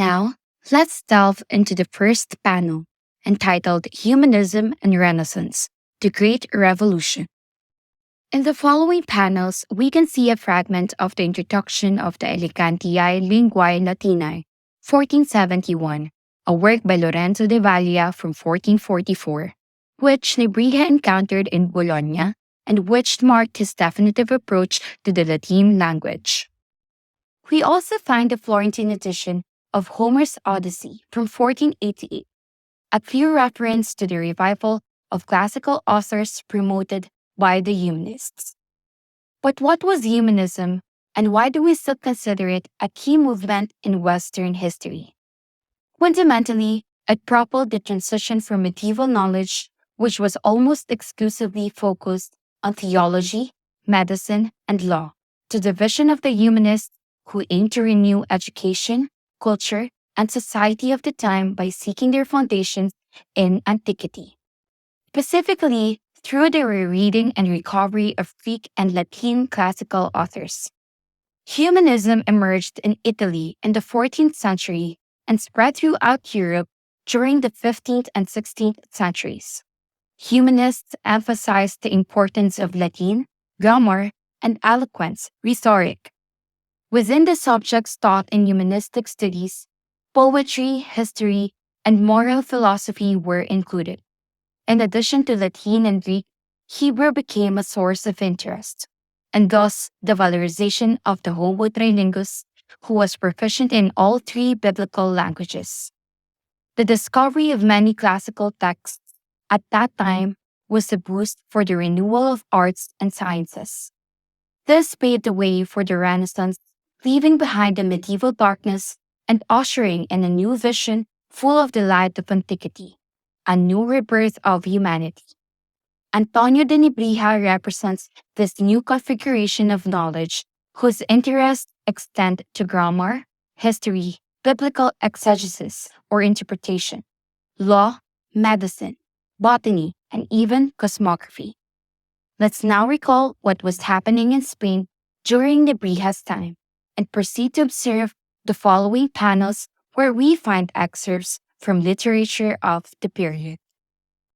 Now, let's delve into the first panel, entitled Humanism and Renaissance, the Great Revolution. In the following panels, we can see a fragment of the introduction of the Elegantiae Linguae Latinae, 1471, a work by Lorenzo de Valla from 1444, which Nebrija encountered in Bologna and which marked his definitive approach to the Latin language. We also find the Florentine edition of Homer's Odyssey from 1488, a clear reference to the revival of classical authors promoted by the humanists. But what was humanism, and why do we still consider it a key movement in Western history? Fundamentally, it propelled the transition from medieval knowledge, which was almost exclusively focused on theology, medicine, and law, to the vision of the humanists who aimed to renew education, culture, and society of the time by seeking their foundations in antiquity. Specifically, through the rereading and recovery of Greek and Latin classical authors. Humanism emerged in Italy in the 14th century and spread throughout Europe during the 15th and 16th centuries. Humanists emphasized the importance of Latin, grammar, and eloquence, rhetoric. Within the subjects taught in humanistic studies, poetry, history, and moral philosophy were included. In addition to Latin and Greek, Hebrew became a source of interest, and thus the valorization of the Homo trilingus, who was proficient in all three biblical languages. The discovery of many classical texts at that time was a boost for the renewal of arts and sciences. This paved the way for the Renaissance, leaving behind the medieval darkness and ushering in a new vision full of the light of antiquity, a new rebirth of humanity. Antonio de Nebrija represents this new configuration of knowledge whose interests extend to grammar, history, biblical exegesis or interpretation, law, medicine, botany, and even cosmography. Let's now recall what was happening in Spain during Nebrija's time and proceed to observe the following panels where we find excerpts from literature of the period.